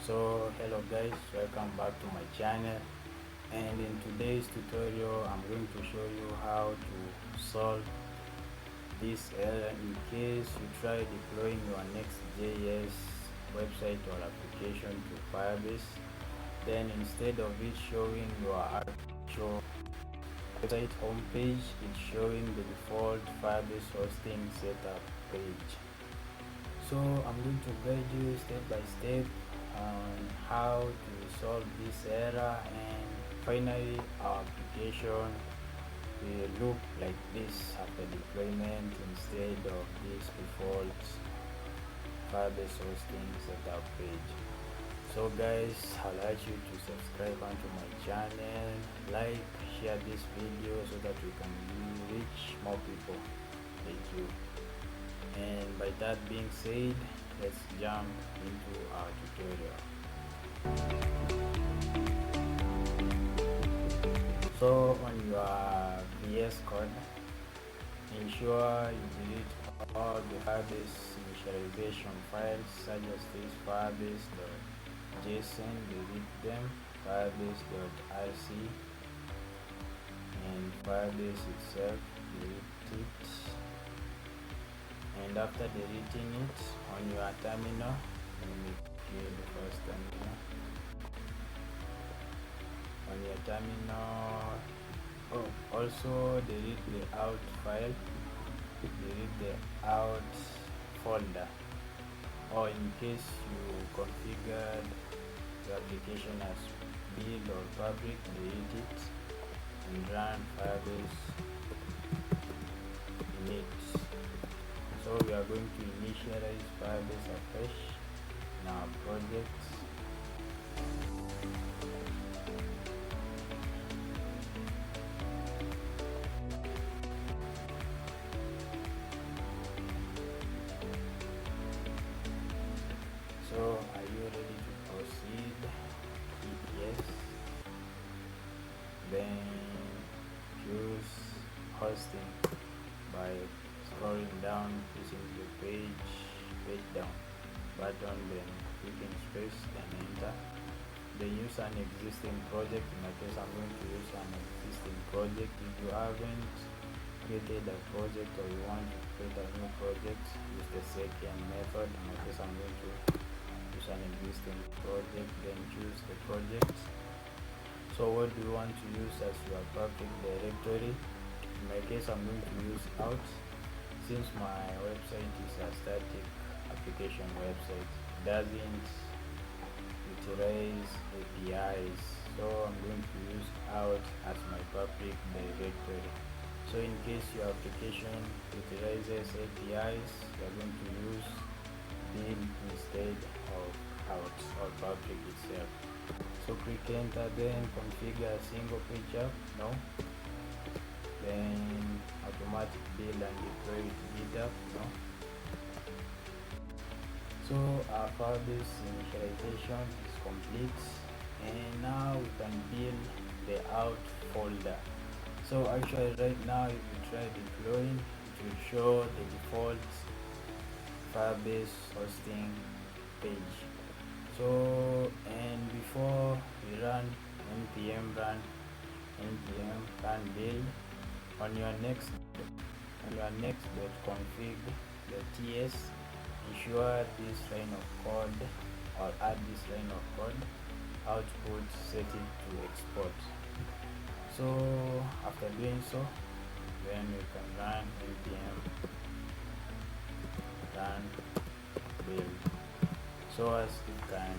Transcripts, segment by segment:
So hello guys, welcome back to my channel, and in today's tutorial I'm going to show you how to solve this error in case you try deploying your Next.js website or application to Firebase. Then instead of it showing your actual website homepage, it's showing the default Firebase hosting setup page. So I'm going to guide you step by step on how to solve this error, and finally our application will look like this after deployment instead of this default Firebase hosting setup page. So guys, I'd like you to subscribe onto my channel, like, share this video so that we can reach more people. Thank you. And by that being said, let's jump into our tutorial. So on your VS Code, ensure you delete all the Firebase initialization files such as this Firebase.json, delete them, Firebase.rc, and Firebase itself, delete it. And after deleting it, on your terminal, let me clear the first terminal. On your terminal, also delete the out file, delete the out folder, or in case you configured your application as build or public, delete it and run Firebase init. So we are going to initialize Firebase afresh in our project. So are you ready to proceed? Hit yes. Then choose hosting by scrolling down, using the page down button, then clicking space, then enter. Then use an existing project. In my case, I'm going to use an existing project. If you haven't created a project or you want to create a new project, use the second method. In my case, I'm going to use an existing project, then choose the project. So what do you want to use as your public directory? In my case, I'm going to use out, since my website is a static application website, doesn't utilize APIs, so I'm going to use out as my public directory. So in case your application utilizes APIs, you're going to use build instead of out or public itself. So click enter, then configure a single page app, no, then automatic build and deploy to GitHub, no. So our Firebase initialization is complete, and now we can build the out folder. So actually right now, if you try deploying, it will show the default Firebase hosting page. So, and before we run npm run build on your next.config.ts, ensure this line of code, or add this line of code, output set it to export. So after doing so, then we can run npm run build, so as it can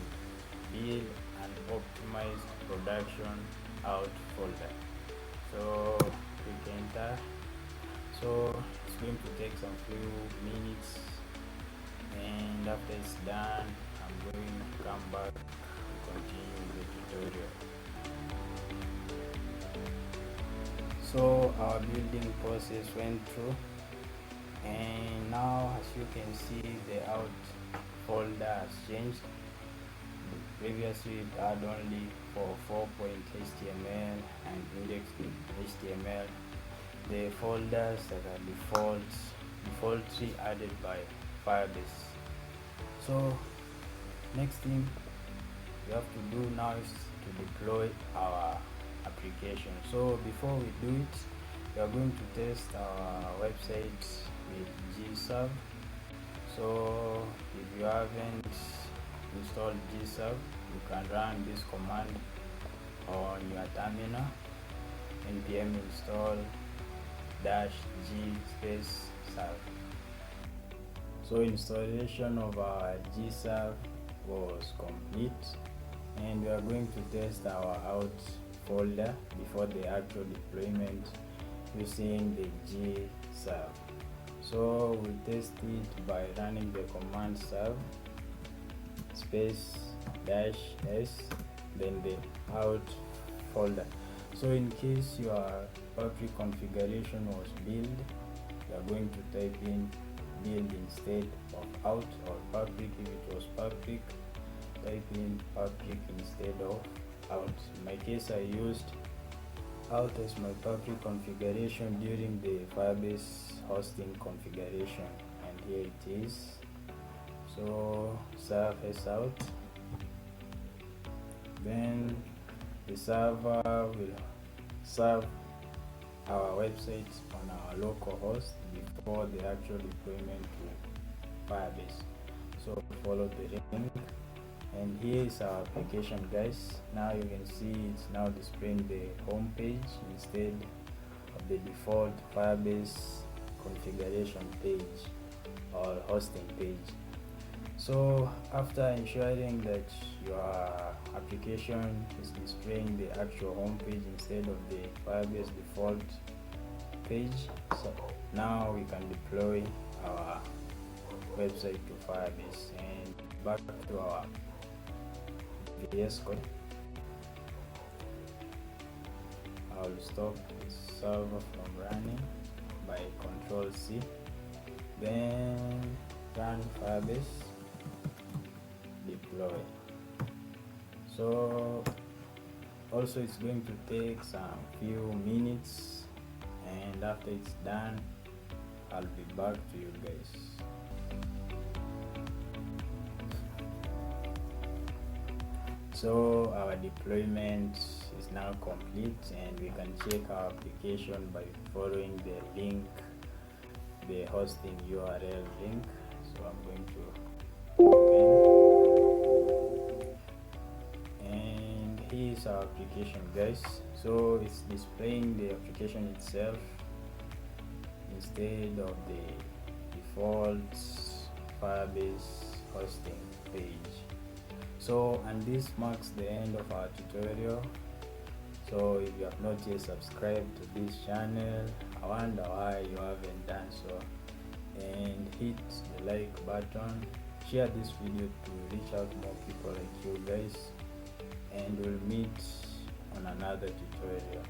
build an optimized production out folder. So click enter. So it's going to take some few minutes, and after it's done, I'm going to come back and continue the tutorial. So our building process went through, and now as you can see, the out folder has changed. Previously it had only for 4.html and index.html, the folders that are defaultly added by Firebase. So next thing, we have to do now is to deploy our application. So before we do it, we are going to test our website with gserve. So if you haven't installed gserve, you can run this command on your terminal: npm install -g space serve. So installation of our gserve was complete, and we are going to test our out folder before the actual deployment using the gserve. So we'll test it by running the command serve space -s, then the out folder. So in case your public configuration was build, you are going to type in build instead of out, or public if it was public, type in public instead of out. In my case, I used out as my public configuration during the Firebase hosting configuration, and here it is. So serve is out, then the server will serve our website on our local host before the actual deployment to Firebase. So follow the link, and here is our application, guys. Now you can see it's now displaying the home page instead of the default Firebase configuration page or hosting page. So after ensuring that your application is displaying the actual home page instead of the Firebase default page, so now we can deploy our website to Firebase. And back to our VS Code, I'll stop the server from running by Ctrl+C, then run Firebase deploy. So also it's going to take some few minutes, and after it's done, I'll be back to you guys. So our deployment is now complete, and we can check our application by following the link, the hosting URL link. So I'm going to open, and here's our application, guys. So it's displaying the application itself instead of the default Firebase hosting page. So, and this marks the end of our tutorial. So if you have not yet subscribed to this channel, I wonder why you haven't done so, and hit the like button, share this video to reach out more people like you guys, and we'll meet on another tutorial.